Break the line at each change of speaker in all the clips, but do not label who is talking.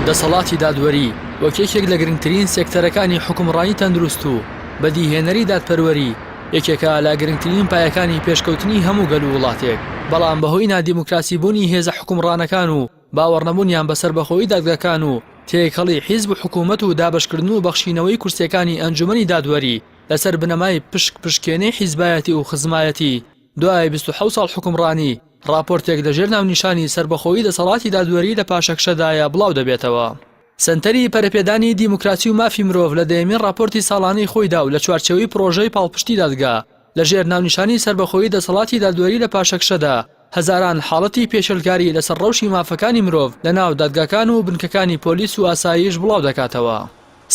دەسەڵاتی دادوەری وەک یەکێک لە گرنگترین سێکتەرەکانی حکومڕانی تەندروست و بەدیهێنەری دادپەروەری یەکێکە لە گرنگترین پایەکانی پێشکەوتنی هەموو گەل و وڵاتێک. بەڵام بەهۆی نادیموکراسی بوونی هێزە حکومڕانەکان و باوەڕنەبوونیان بەسەر بەخۆی دادگاکان و تێکەڵی حیزب و حکوومەت و دابەشکردن و بەخشینەوەی کورسیەکانی ئەنجومەنی دادوەری لەسەر بنەمای پشکێنەی حیزبایەتی و خزمایەتی دوای 27 ساڵ حکومڕانی راپۆرتێک لەژێر ناونیشانی سەربەخۆیی دەسەڵاتی دادوەری لە پاشەکشەدایە بڵاو دەبێتەوە. سەنتەری پەرەپێدانی دیموکراسی و مافی مرۆڤ لە دەیەمین راپۆرتی ساڵانەی خۆیدا و لە چوارچێوەی پرۆژەی پاڵپشتی دادگا لەژێر ناونیشانی سەربەخۆیی دەسەڵاتی دادوەری لە پاشەکشەدا هەزاران حاڵەتی پێشەلگاری لەسەر ڕەوشی مافەکانی مرۆڤ لە ناو دادگاکان و بنکەکانی پۆلیس و ئاسایش بڵاو دەکاتەوە.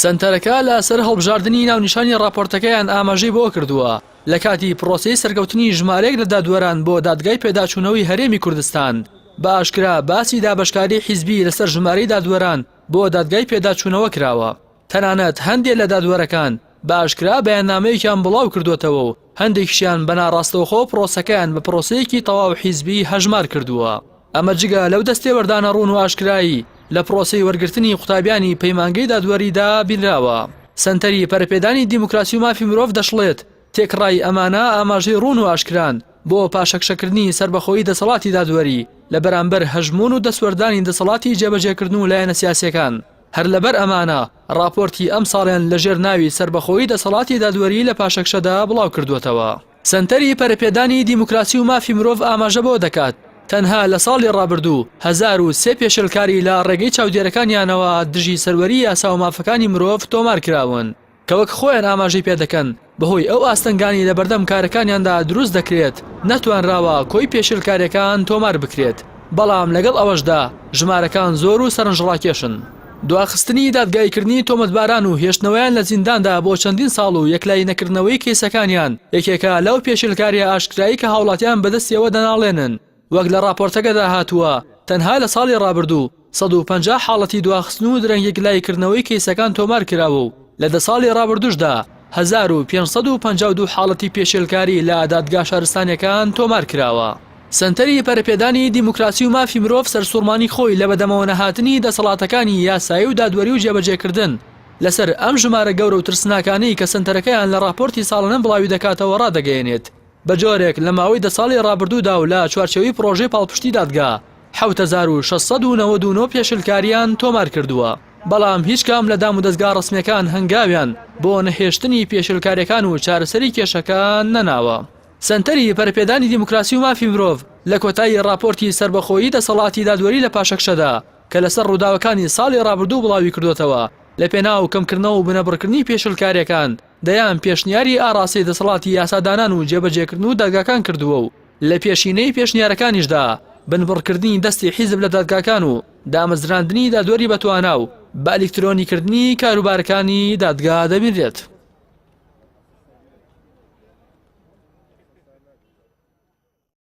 سەنتەرەکە لە سەر هەڵبژاردننی ناونیشانی راپۆرتەکەیان ئاماژەی بۆ کردووە لە کاتی پرۆسەی سەرکەوتنی ژمارەیەک لە دادوەران بۆ دادگای پێداچوونەوەی هەرێمی کوردستان بە ئاشکرا باسی دابەشکاری حیزبی لەسەر ژمارەی دادوەران بۆ دادگای پێداچوونەوە کراوە. تەنانەت هەندێک لە دادوەرەکان بە ئاشکرا بەیاننامەیەکیان بڵاو کردوێتەوە و هەندێکیشیان بەناڕاستەوخۆ پرۆسەکەیان بە پرۆسەیەکی تەواو حیزبی هەژمار کردووە. ئەمە جگە لەو دەستێوەردانە ڕوون و ئاشکرایی لە پرۆسەی وەرگرتنی قوتابیانی پەیمانگەی دادوەریدا بینراوە. سەنتەری پەرەپێدانی دیموکراسی و مافی مرۆڤ دەشڵێت تێکڕای ئەمانە ئاماژەی ڕوون و ئاشکران بۆ پاشەکشەکردنی سەربەخۆیی دەسەڵاتی دادوەری لە بەرامبەر هەژمون و دەسوەردانی دەسەڵاتی جێبەجێکردن و لایەنە سیاسیەکان. هەر لەبەر ئەمانە راپۆرتی ئەم ساڵیان لەژێر ناوی سەربەخۆیی دەسەڵاتی دادوەری لە پاشەکشەدا بڵاو کردوێتەوە. سەنتەری پەرەپێدانی دیموکراسی و مافی مرۆڤ ئاماژە بۆ دەکات تەنها لە ساڵی ڕابردوو 1003 پێشەلکاری لە ڕێگەی چاودێرەکانیانەوە دژی سەروەری یاسا و مافەکانی مرۆڤ تۆمار کراون کە وەک خۆیان ئاماژەی پێ دەکەن بەهۆی ئەو ئاستەنگانی لە بەردەم کارەکانیاندا دروست دەکرێت نەتوانراوە کۆی پێشەلکاریەکان تۆمار بکرێت. بەڵام لەگەڵ ئەوەشدا ژمارەکان زۆر و سەرنجڕاکێشن. دواخستنی دادگایکردنی تۆمەتباران و هێشتنەوەیان لە زینداندا بۆ چەندین ساڵ و یەکلای نەکردنەوەی کێسەکانیان یەکێکە لەو پێشەلکاریە ئاشکرایی کە هاوڵاتیان بەدەستیەوە دەناڵێنن. وەک لە راپۆرتەکەدا هاتووە تەنها لە ساڵی ڕابردوو 150 حاڵەتی دواخستن و درەنگیەکلایکردنەوەی کێسەکان تۆمار کراوە و لە دە ساڵی ڕابردووشدا 1552 حاڵەتی پێشێلکاری لە دادگا شارستانیەکان تۆمار کراوە. سەنتەری پەرەپێدانی دیموکراسی و مافی مرۆڤ سەرسوڕمانی خۆی لە بەدەمەوە نەهاتنی دەسەڵاتەکانی یاسایی و دادوەری و جێبەجێکردن لەسەر ئەم ژمارە گەورە و ترسناکانی کە سەنتەرەکەیان لە راپۆرتی ساڵانە بڵاوی دەکاتەوە ڕادەگەیەنێت. بە جۆرێک لە ماوەی دە ساڵی ڕابردوودا و لە چوارچێوەی پرۆژەی پاڵپشتی دادگا 7699 پێشەلکاریان تۆمار کردووە. بەڵام هیچ کام لە دام و دەستگا ڕسمیەکان هەنگاویان بۆ نەهێشتنی پێشەلکاریەکان و چارەسەری کێشەکان نەناوە. سەنتەری پەرەپێدانی دیموکراسی و مافی مرۆڤ لە کۆتایی راپۆرتی سەربەخۆیی دەسەڵاتی دادوەری لە پاشەکشەدا کە لەسەر ڕووداوەکانی ساڵی ڕابردوو بڵاوی کردوێتەوە لە پێناو کەمکردنەوە و بنەبڕکردنی پێشەلکاریەکان دەیان پێشنیاری ئاڕاسی دەسەڵاتی یاسادانان و جێبەجێکردن و دادگاکان کردووە و لە پێشینەی پێشنیارەکانیشدا بنبڕکردنی دەستی حیزب لە دادگاکان و دامەزراندنی دادوەری بەتوانا و بە ئەلکترۆنیکردنی کاروبارەکانی دادگا دەبینرێت.